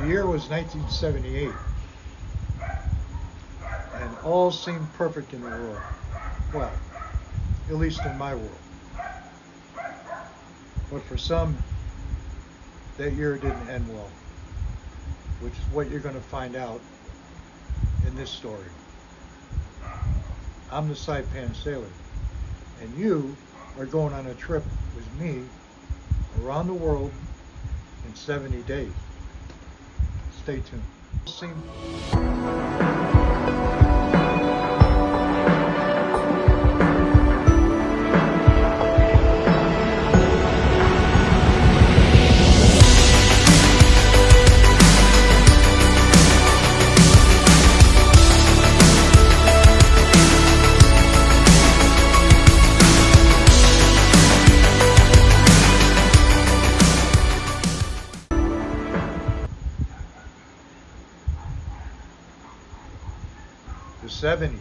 The year was 1978, and all seemed perfect in the world. Well, at least in my world. But for some, that year didn't end well, which is what you're going to find out in this story. I'm the Saipan sailor, and you are going on a trip with me around the world in 70 days. Stay tuned. The 70s.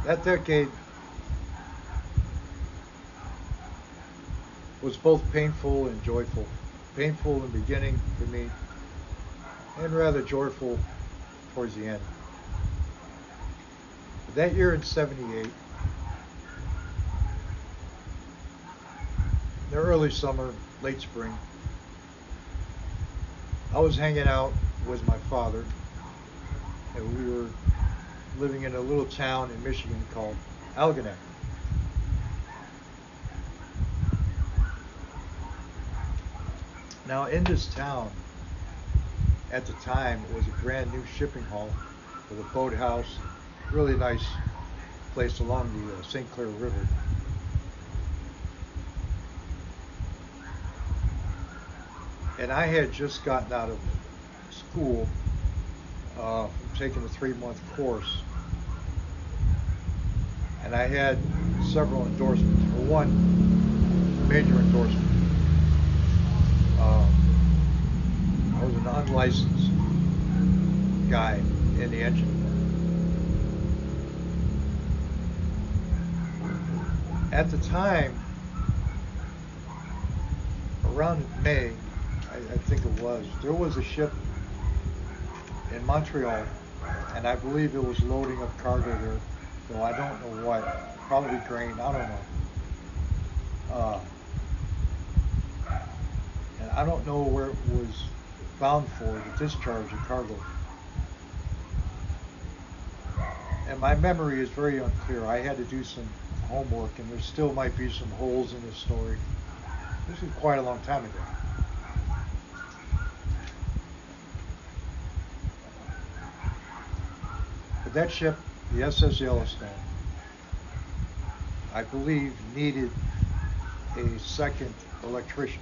That decade was both painful and joyful. Painful in the beginning for me, and rather joyful towards the end. But that year in 78, the early summer, late spring, I was hanging out with my father, and we were living in a little town in Michigan called Algonac. Now, in this town, at the time, it was a brand new shipping hall with a boathouse, really nice place along the St. Clair River. And I had just gotten out of school from taking a 3-month course, and I had several endorsements. For one, major endorsement. I was an unlicensed guy in the engine room. At the time, around May, I think it was, there was a ship in Montreal, and I believe it was loading up cargo there, though I don't know what, probably grain, I don't know. And I don't know where it was bound for to discharge the cargo. And my memory is very unclear. I had to do some homework, and there still might be some holes in the story. This is quite a long time ago. But that ship, the SS Yellowstone, I believe needed a second electrician.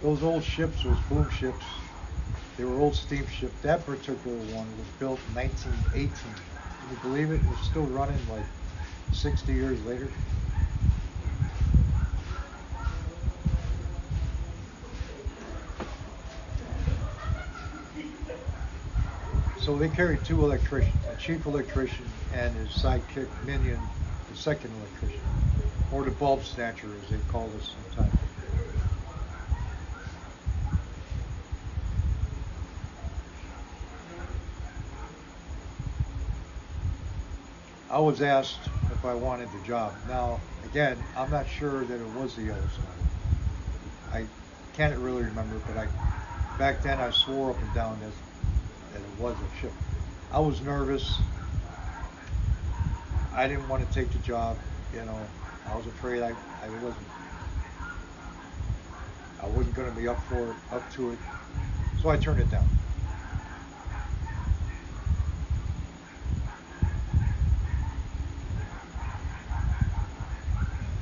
Those old ships, those boom ships, they were old steamships. That particular one was built in 1918. Can you believe it? It's still running like 60 years later. So they carried 2 electricians, a chief electrician and his sidekick minion, the second electrician, or the bulb snatcher as they call us sometimes. I was asked if I wanted the job. Now, again, I'm not sure that it was the Yellowstone. I can't really remember, but back then I swore up and down that it was a ship. I was nervous. I didn't want to take the job, I was afraid I wasn't going to be up to it. So I turned it down.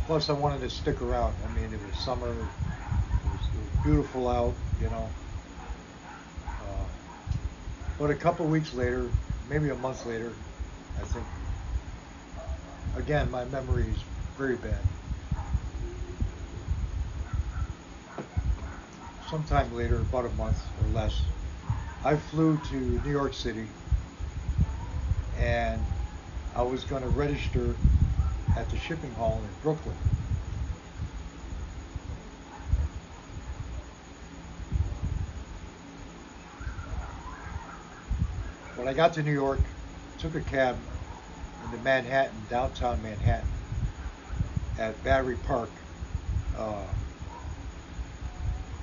Plus, I wanted to stick around. I mean, it was summer. It was beautiful out, But a couple weeks later, maybe a month later, I think, again, my memory is very bad. Sometime later, about a month or less, I flew to New York City, and I was going to register at the shipping hall in Brooklyn. when I got to New York, took a cab into Manhattan, downtown Manhattan, at Battery Park, uh,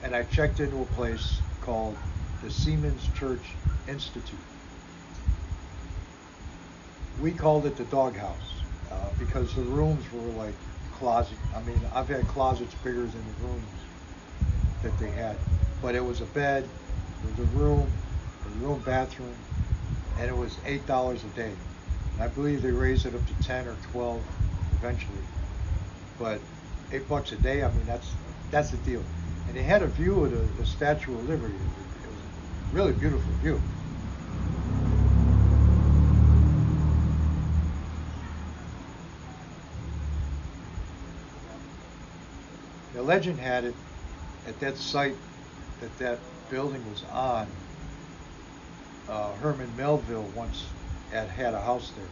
and I checked into a place called the Siemens Church Institute. We called it the doghouse because the rooms were like closet. I mean, I've had closets bigger than the rooms that they had, but it was a bed, it was a room bathroom, and it was $8 a day. And I believe they raised it up to 10 or 12 eventually, but $8 a day. I mean, that's the deal. And they had a view of the Statue of Liberty. It was a really beautiful view. The legend had it at that site that building was on. Herman Melville once had a house there.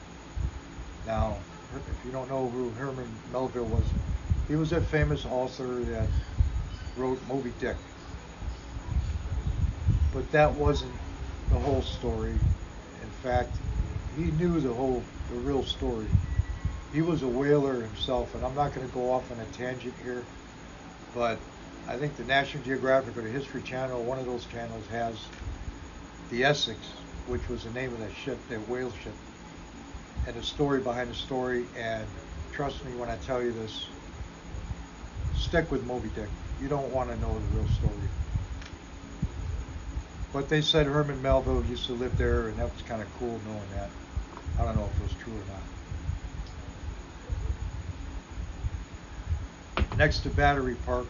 Now, if you don't know who Herman Melville was, he was that famous author that wrote Moby Dick. But that wasn't the whole story. In fact, he knew the real story. He was a whaler himself, and I'm not going to go off on a tangent here, but I think the National Geographic or the History Channel, one of those channels, has the Essex, which was the name of that ship, that whale ship, and the story behind the story. And trust me when I tell you this, stick with Moby Dick. You don't want to know the real story. But they said Herman Melville used to live there, and that was kind of cool knowing that. I don't know if it was true or not. Next to Battery Park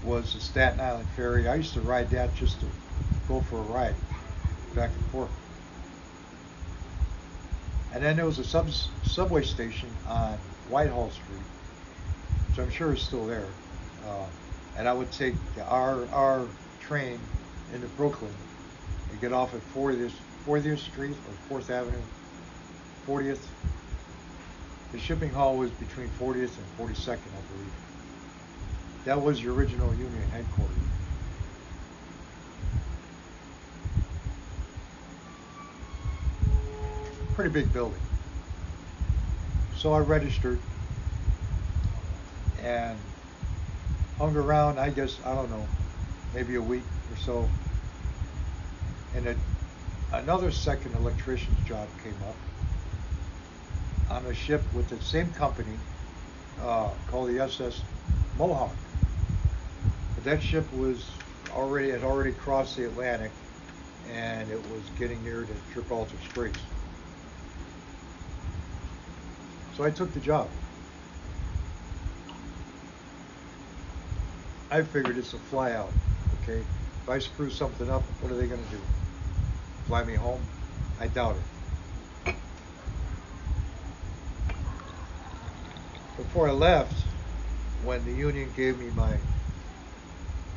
was the Staten Island Ferry. I used to ride that just to go for a ride, back and forth. And then there was a subway station on Whitehall Street, which I'm sure is still there. And I would take our train into Brooklyn and get off at 40th Street or 4th Avenue, 40th. The shipping hall was between 40th and 42nd, I believe. That was the original Union headquarters. Pretty big building. So I registered and hung around, I guess, I don't know, maybe a week or so. And another second electrician's job came up on a ship with the same company called the SS Mohawk. But that ship had already crossed the Atlantic, and it was getting near the Gibraltar Straits. So I took the job. I figured it's a fly out, okay? If I screw something up, what are they gonna do? Fly me home? I doubt it. Before I left, when the union gave me my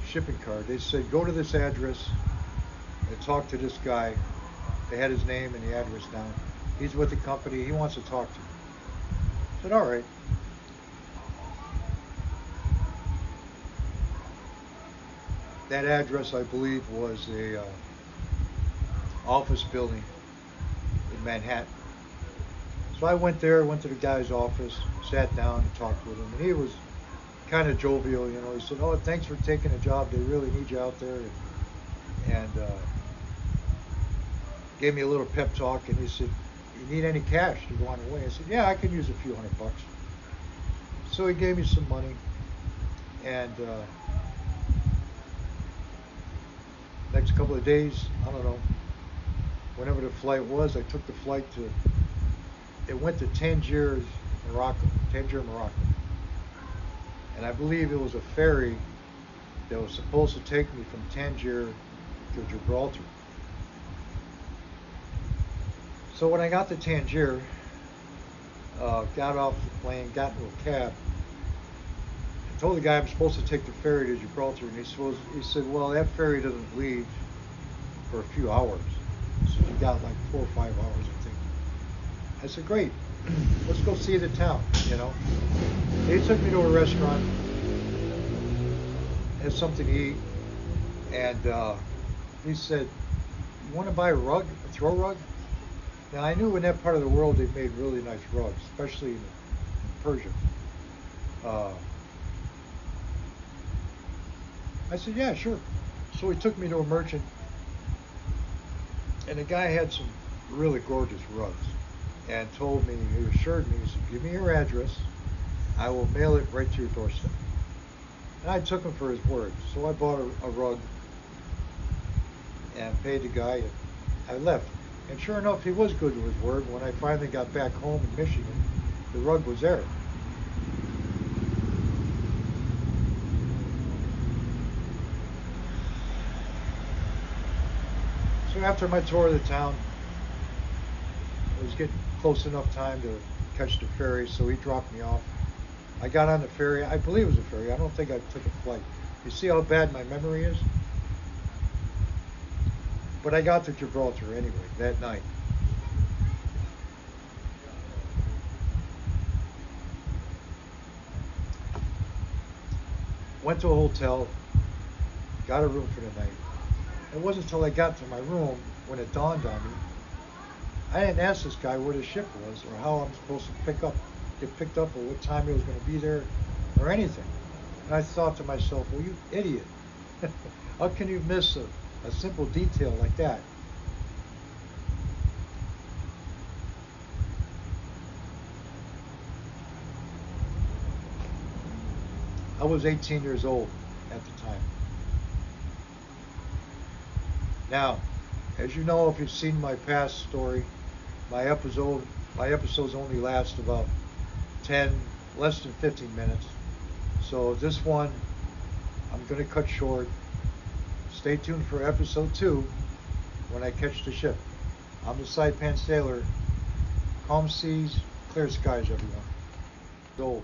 shipping card, they said, go to this address and talk to this guy. They had his name and the address down. He's with the company, he wants to talk to you. I said, all right. That address, I believe, was a office building in Manhattan. So I went there, went to the guy's office, sat down and talked with him, and he was kind of jovial, you know. He said, oh, thanks for taking the job, they really need you out there, and gave me a little pep talk, and he said, you need any cash to go on the way? I said, yeah, I could use a few $100. So he gave me some money, and next couple of days, I don't know, whenever the flight was, I took the flight it went to Tangier, Morocco. And I believe it was a ferry that was supposed to take me from Tangier to Gibraltar. So when I got to Tangier, got off the plane, got into a cab, I told the guy I'm supposed to take the ferry to Gibraltar, and he said, well, that ferry doesn't leave for a few hours. So you got like 4 or 5 hours, I think. I said, great, let's go see the town, you know. They took me to a restaurant, had something to eat, and he said, you want to buy a throw rug? Now I knew in that part of the world they made really nice rugs, especially in Persia. Uh, I said, yeah, sure. So he took me to a merchant, and the guy had some really gorgeous rugs, and told me, he assured me, he said, give me your address, I will mail it right to your doorstep. And I took him for his word. So I bought a rug and paid the guy, and I left. And sure enough, he was good to his word. When I finally got back home in Michigan, the rug was there. So after my tour of the town, it was getting close enough time to catch the ferry, so he dropped me off. I got on the ferry. I believe it was a ferry. I don't think I took a flight. You see how bad my memory is? But I got to Gibraltar anyway that night. Went to a hotel, got a room for the night. It wasn't until I got to my room when it dawned on me. I didn't ask this guy where the ship was or how I'm supposed to get picked up, or what time he was going to be there, or anything. And I thought to myself, well, you idiot. How can you miss a simple detail like that? I was 18 years old at the time. Now, as you know, if you've seen my past story, my episode my episodes only last about 10, less than 15 minutes. So this one, I'm going to cut short. Stay tuned for episode 2 when I catch the ship. I'm the Saipan Sailor. Calm seas, clear skies, everyone. Gold.